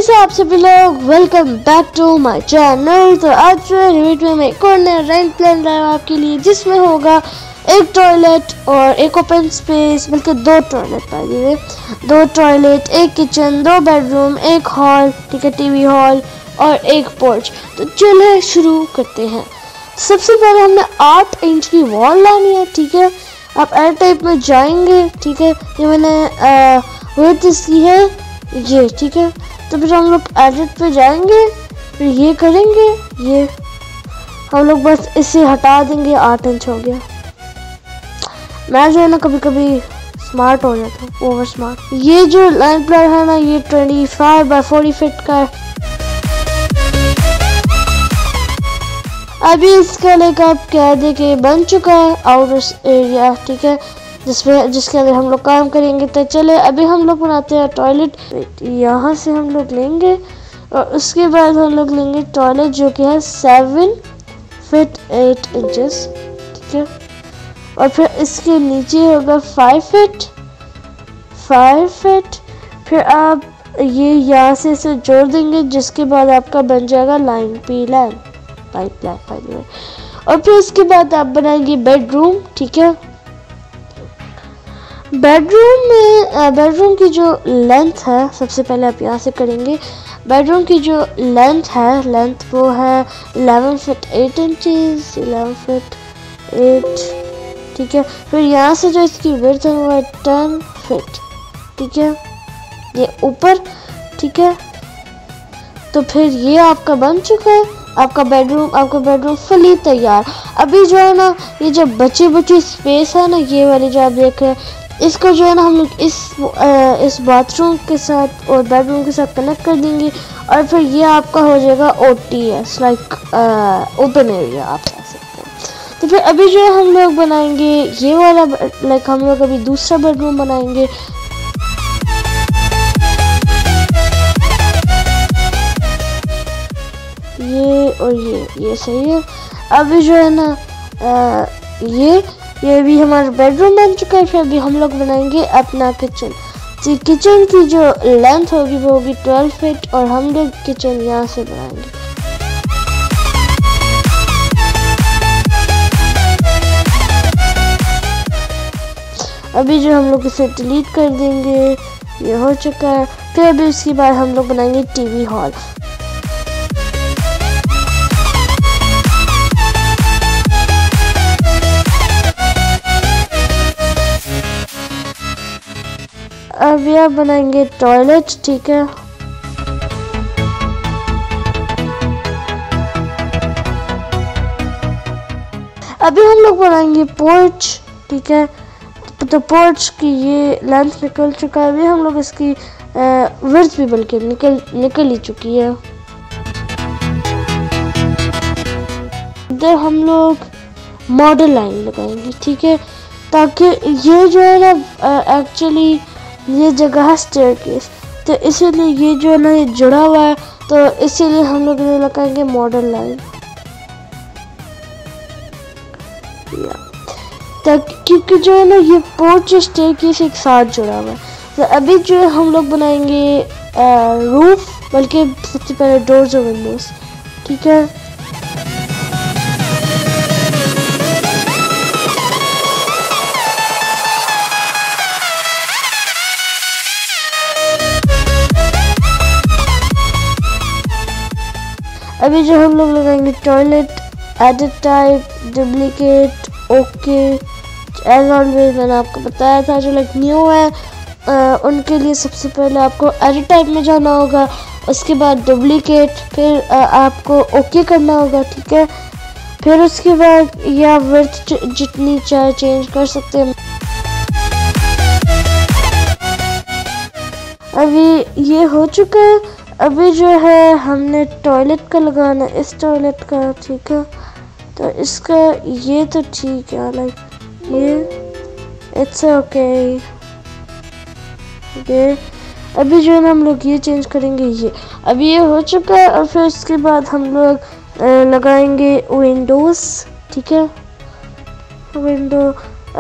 कैसे आप सभी लोग, welcome back to my channel. तो आज जो है रिविट में मैं एक और नया रेंट प्लान लाया हूं आपके लिए, जिसमें होगा एक टॉयलेट और एक ओपन स्पेस, बल्कि दो टॉयलेट पाइए, दो टॉयलेट, एक किचन, दो बेडरूम, एक हॉल, ठीक है, टीवी हॉल और एक पोर्च। तो चलिए शुरू करते हैं। सबसे पहले हमने 8 इंच की वॉल लानी है, ठीक है। आप एयर टाइप में जाएंगे, ठीक है। ये मैंने विड्थ इसकी है ये, ठीक है। तो फिर हम लोग एडिट पे जाएंगे, फिर ये करेंगे, ये हम लोग बस इसे हटा देंगे। 8 इंच हो गया। मैं जो है ना कभी कभी स्मार्ट हो जाता हूँ, ओवर स्मार्ट। ये जो लाइन प्लान है ना, ये 25 बाय 40 फीट का है। अभी इसका लाइक आप कह दे कि बन चुका है आउटर एरिया, ठीक है, जिसके अंदर हम लोग काम करेंगे। तो चले अभी हम लोग बनाते हैं टॉयलेट। यहाँ से हम लोग लेंगे और उसके बाद हम लोग लेंगे टॉयलेट, जो कि है 7 फीट 8 इंचेस, ठीक है। और फिर इसके नीचे होगा 5 फीट। फिर आप ये यहाँ से इसे जोड़ देंगे, जिसके बाद आपका बन जाएगा लाइन पाइप। और फिर उसके बाद आप बनाएंगे बेडरूम, ठीक है। बेडरूम की जो लेंथ है, सबसे पहले आप यहाँ से करेंगे। बेडरूम की जो लेंथ वो है 11 फीट 8 इंचेस, 11 फीट 8, ठीक है। फिर यहाँ से जो इसकी विड्थ है वो है 10 फीट, ठीक है, ये ऊपर, ठीक है। तो फिर ये आपका बन चुका है, आपका बेडरूम फुली तैयार। अभी जो है ना, ये जो बची स्पेस है ना, ये वाली जो आप देख रहे हैं, इसको जो है ना हम लोग इस बाथरूम के साथ और बेडरूम के साथ कनेक्ट कर देंगे। और फिर ये आपका हो जाएगा OTS, लाइक ओपन एरिया आप कह सकते हैं। तो फिर अभी जो है हम लोग बनाएंगे ये वाला, लाइक हम लोग अभी दूसरा बेडरूम बनाएंगे। ये और ये सही है। अभी जो है ना ये भी हमारा बेडरूम बन चुका है। फिर अभी हम लोग बनाएंगे अपना किचन। किचन की जो लेंथ होगी वो होगी 12 फीट और हम लोग किचन यहाँ से बनाएंगे। अभी जो हम लोग इसे डिलीट कर देंगे, ये हो चुका है। फिर अभी उसके बाद हम लोग बनाएंगे टीवी हॉल। अभी आप बनाएंगे टॉयलेट, ठीक है। अभी हम लोग बनाएंगे पोर्च, ठीक है। तो पोर्च की ये लेंथ निकल चुका है। अभी हम लोग इसकी विड्थ भी बल्कि निकल ही चुकी है। इधर हम लोग मॉडल लाइन लगाएंगे, ठीक है, ताकि ये जो है ना एक्चुअली ये जगह है स्टेयरकेस, तो इसीलिए ये जो है ना ये जुड़ा हुआ है, तो इसीलिए हम लोग ये लगाएंगे मॉडल लाइन, क्योंकि जो है ना ये पोर्च स्टेयरकेस एक साथ जुड़ा हुआ है। तो अभी जो है हम लोग बनाएंगे रूफ, बल्कि सबसे पहले डोर्स और विंडोज, ठीक है। अभी जो हम लोग लगाएंगे toilet, edit type, duplicate, okay, as always मैंने आपको बताया था। जो लाइक न्यू है उनके लिए सबसे पहले आपको एडिट टाइप में जाना होगा, उसके बाद डुप्लीकेट, फिर आपको ओके करना होगा, ठीक है। फिर उसके बाद या विड्थ जितनी चाहे चेंज कर सकते हैं। अभी ये हो चुका है। अभी जो है हमने टॉयलेट का लगाना, इस टॉयलेट का, ठीक है। तो इसका ये तो ठीक है, लाइक ये इट्स ओके। अभी जो है ना हम लोग ये चेंज करेंगे, ये अभी ये हो चुका है। और फिर उसके बाद हम लोग लगाएंगे विंडोज, ठीक है, विंडो।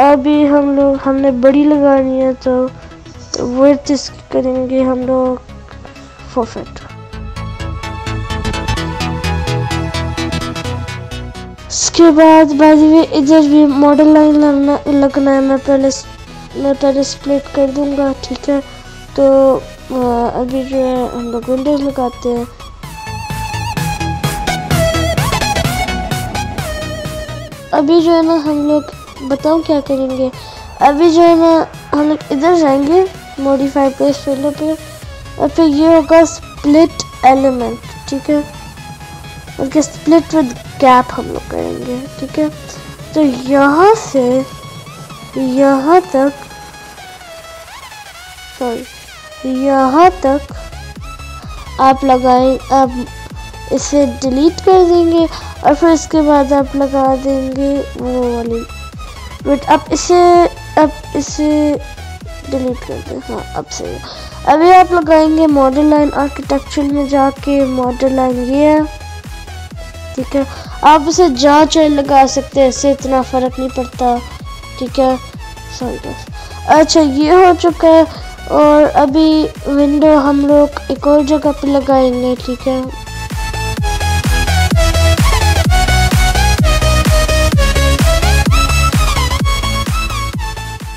अभी हमने बड़ी लगानी है, तो विड्थ इसकी करेंगे हम लोग 4 फीट। उसके बाद बाय द वे इधर भी मॉडल लाइन लगना है। मैं पहले स्प्लिट कर दूंगा, ठीक है। तो अभी जो है हम लोग विंडोज लगाते हैं। अभी जो है ना हम लोग बताऊं क्या करेंगे। अभी जो है ना हम लोग इधर जाएंगे मॉडिफाई पेज विंडो पे, और फिर ये होगा स्प्लिट एलिमेंट, ठीक है। उसके स्प्लिट विद गैप हम लोग करेंगे, ठीक है। तो यहाँ से यहाँ तक, सॉरी यहाँ तक आप लगाएं, आप इसे डिलीट कर देंगे और फिर इसके बाद आप लगा देंगे वो वाली बट अब इसे डिलीट कर दें। हाँ अब सही है। अभी आप लगाएंगे मॉडल लाइन आर्किटेक्चर में जाके, मॉडल लाइन ये है, ठीक है। आप इसे जहाँ चाहे लगा सकते हैं, इससे इतना फ़र्क नहीं पड़ता, ठीक है। सॉरी अच्छा ये हो चुका है। और अभी विंडो हम लोग एक और जगह पे लगाएंगे, ठीक है।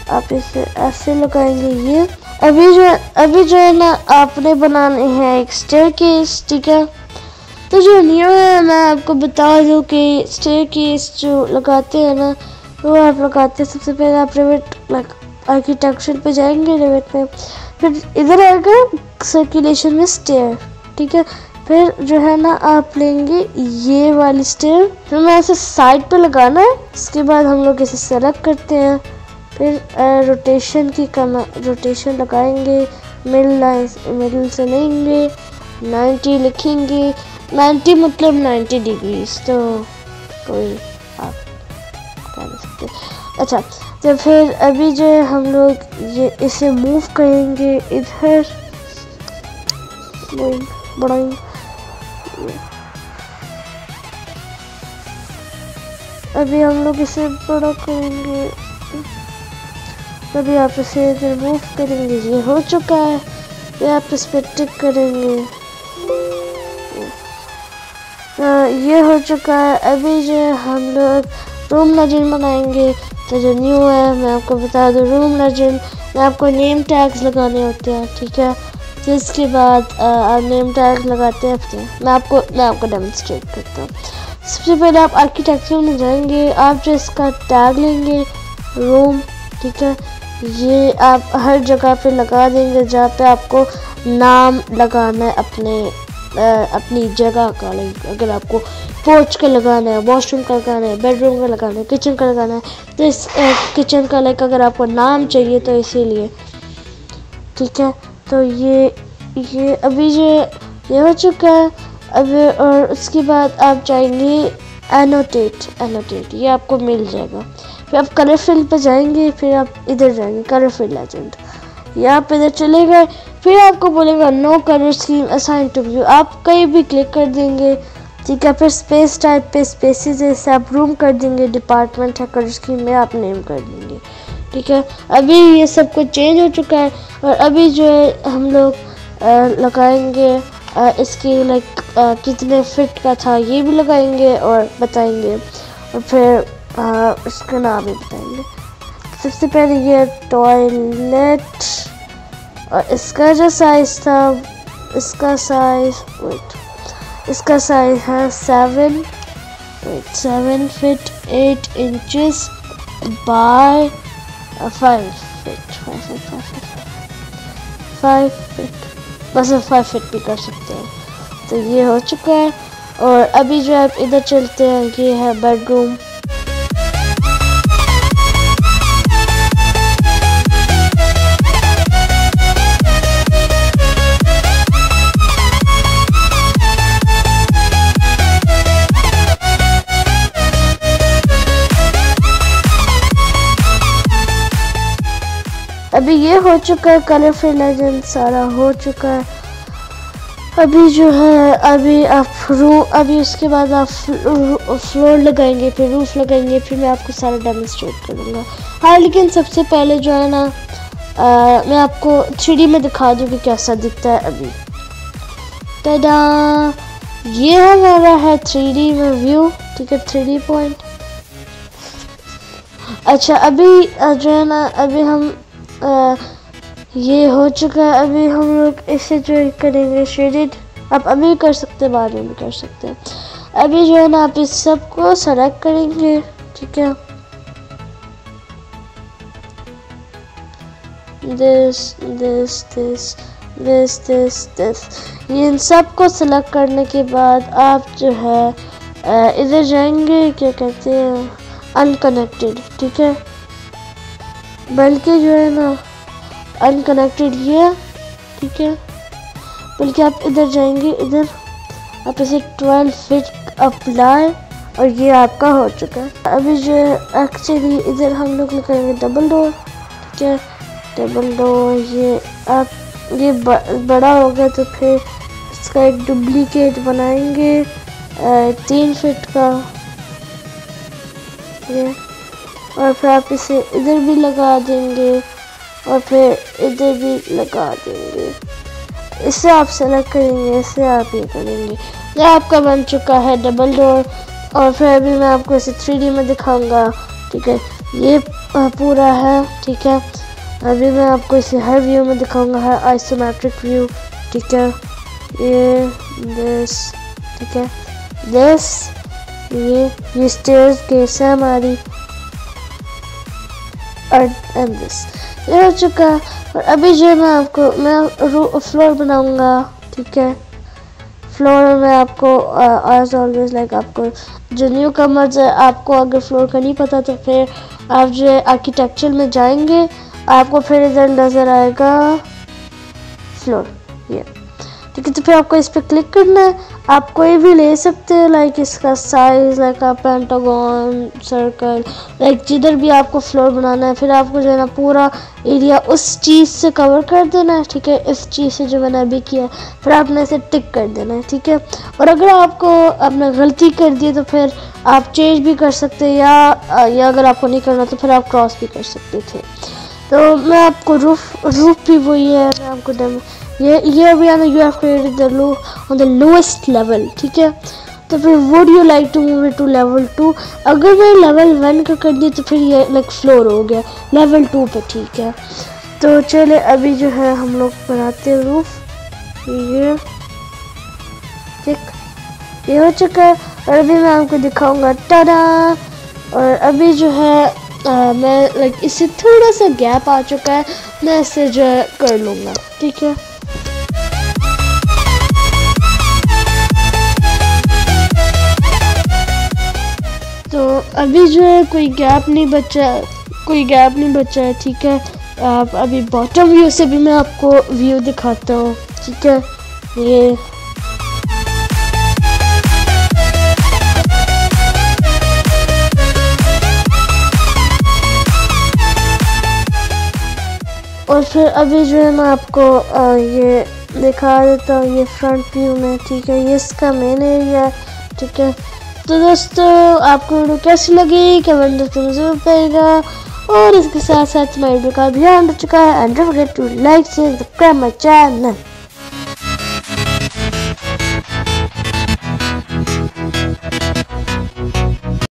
आप इसे ऐसे लगाएंगे ये। अभी जो है ना आपने बनाने हैं एक स्टेयरकेस, ठीक है। तो जो न्यू है मैं आपको बता दूं कि स्टेयरकेस जो लगाते हैं ना वो आप लगाते हैं सबसे पहले आप रेविट आर्किटेक्चर पे जाएंगे, रेविट में, फिर इधर आएगा सर्कुलेशन में स्टेयर, ठीक है। फिर जो है ना आप लेंगे ये वाली स्टेयर, फिर मैं ऐसे साइड पे लगाना है। इसके बाद हम लोग इसे सेलेक्ट करते हैं, फिर रोटेशन लगाएंगे, मिडिल से लेंगे, 90 लिखेंगे, 90 मतलब 90 डिग्रीज, तो कोई आप कर सकते। अच्छा तो फिर अभी जो है हम लोग ये इसे मूव करेंगे इधर, बढ़ाएंगे। अभी हम लोग इसे बड़ा करेंगे, तभी आप इसे रिमूव करेंगे। ये हो चुका है। फिर आप इस पर टिक करेंगे, ये हो चुका है। अभी जो हम लोग रूम लेजेंड बनाएंगे। तो जो न्यू है मैं आपको बता दूं, रूम लेजेंड में आपको नेम टैग्स लगाने होते हैं, ठीक है। जिसके बाद आप नेम टैग्स लगाते हैं। मैं आपको डेमोन्स्ट्रेट करता हूँ। सबसे पहले आप आर्किटेक्चर में जाएंगे, आप जो इसका टैग लेंगे रूम, ठीक है। ये आप हर जगह पे लगा देंगे जहाँ पे आपको नाम लगाना है अपनी जगह का। अगर आपको पोर्च का लगाना है, वॉशरूम का लगाना है, बेडरूम का लगाना है, किचन का लगाना है, तो इस किचन का अगर आपको नाम चाहिए तो इसीलिए, ठीक है। तो ये अभी ये हो चुका है। अभी और उसके बाद आप जाएंगे एनोटेट, ये आपको मिल जाएगा। फिर आप कलर फिल पे जाएंगे, फिर आप इधर जाएंगे कलर फिल लेजेंड, यहाँ पे इधर चले गए। फिर आपको बोलेगा no colour scheme assign to view, आप कहीं भी क्लिक कर देंगे, ठीक है। फिर स्पेस टाइप पे स्पेसिस जैसे आप रूम कर देंगे, डिपार्टमेंट है कलर स्कीम में आप नेम कर देंगे, ठीक है। अभी ये सब कुछ चेंज हो चुका है। और अभी जो है हम लोग लगाएंगे इसकी कितने फिट का था ये भी लगाएंगे और बताएंगे, और फिर इसका नाम भी बताएंगे। सबसे पहले ये टॉयलेट, और इसका जो साइज था, इसका साइज है 7 फीट 8 इंचेस बाय 5 फीट, बस 5 फीट भी कर सकते हैं। तो ये हो चुका है। और अभी जो आप इधर चलते हैं, ये है बेडरूम। अभी ये हो चुका है, कलर फिल लेजेंड सारा हो चुका है। अभी जो है अभी उसके बाद आप फ्लोर लगाएंगे, फिर रूफ लगाएंगे, फिर मैं आपको सारा डेमोन्स्ट्रेट करूँगा। हाँ लेकिन सबसे पहले जो है ना मैं आपको 3D में दिखा दूँ कि कैसा दिखता है। अभी टडा, ये हमारा है 3D में व्यू, ठीक है, 3D पॉइंट। अच्छा अभी जो है ना, अभी हम ये हो चुका है। अभी हम लोग इसे जो करेंगे शेडेड। आप अभी कर सकते हैं, बाद में भी कर सकते हैं। अभी जो है ना आप इस सब को सेलेक्ट करेंगे, ठीक है। दिस ये इन सब को सेलेक्ट करने के बाद आप जो है इधर जाएंगे, क्या कहते हैं, अनकनेक्टेड, ठीक है। बल्कि जो है ना अनकनेक्टेड ये, ठीक है। बल्कि आप इधर जाएंगे, इधर आप इसे 12 फीट अप्लाई, और ये आपका हो चुका है। अभी जो है एक्चुअली इधर हम लोग करेंगे डबल डोर, ठीक है। डबल डोर ये आप ये बड़ा हो गया तो फिर इसका एक डुप्लीकेट बनाएंगे 3 फीट का, ये। और फिर आप इसे इधर भी लगा देंगे और फिर इधर भी लगा देंगे। इसे आप सेलेक्ट करेंगे, इसे आप ये करेंगे। ये आपका बन चुका है डबल डोर। और फिर अभी मैं आपको इसे 3D में दिखाऊंगा, ठीक है। ये पूरा है, ठीक है। अभी मैं आपको इसे हर व्यू में दिखाऊंगा, हर आइसोमेट्रिक व्यू, ठीक है। ये दिस, ठीक है। दिस ये स्टेयर्स केस है हमारी, एंड दिस ये हो चुका है। और अभी जो मैं फ्लोर बनाऊंगा, ठीक है। फ्लोर में आपको एज ऑलवेज लाइक आपको जो न्यू कमर्स है, आपको अगर फ्लोर का नहीं पता तो फिर आप जो आर्किटेक्चर में जाएंगे, आपको फिर इधर नजर आएगा फ्लोर, ये, ठीक है। तो फिर आपको इस पर क्लिक करना है। आप कोई भी ले सकते हैं, लाइक इसका साइज, लाइक आप पेंटागन, सर्कल, लाइक जिधर भी आपको फ्लोर बनाना है। फिर आपको जो है ना पूरा एरिया उस चीज़ से कवर कर देना है, ठीक है। इस चीज़ से जो मैंने अभी किया है, फिर आपने इसे टिक कर देना है, ठीक है। और अगर आपको आपने गलती कर दी तो फिर आप चेंज भी कर सकते हैं, या अगर आपको नहीं करना तो फिर आप क्रॉस भी कर सकते थे। तो मैं आपको रूफ भी वही है, मैं आपको ये अभी आना, you have created the low on the lowest level, ठीक है। तो फिर would you like to move it to level 2। अगर मैं लेवल 1 का कर दी तो फिर ये लाइक फ्लोर हो गया लेवल 2 पे, ठीक है। तो चले अभी जो है हम लोग बनाते हैं रूफ, ये ठीक, ये हो चुका है। और अभी मैं आपको दिखाऊंगा, टाडा। और अभी जो है मैं लाइक इससे थोड़ा सा गैप आ चुका है, मैं इसे जो है कर लूँगा, ठीक है। तो अभी जो है कोई गैप नहीं बचा है, ठीक है। आप अभी बॉटम व्यू से भी मैं आपको व्यू दिखाता हूँ, ठीक है। ये और फिर अभी जो है मैं आपको ये दिखा देता हूँ, ये फ्रंट व्यू में, ठीक है। ये इसका मेन एरिया है, ठीक है। तो दोस्तों आपको वीडियो कैसी लगी कमेंट में जरूर पाएगा। और इसके साथ साथ हमारे वीडियो का ध्यान रख चुका है, and don't forget to like share subscribe my channel.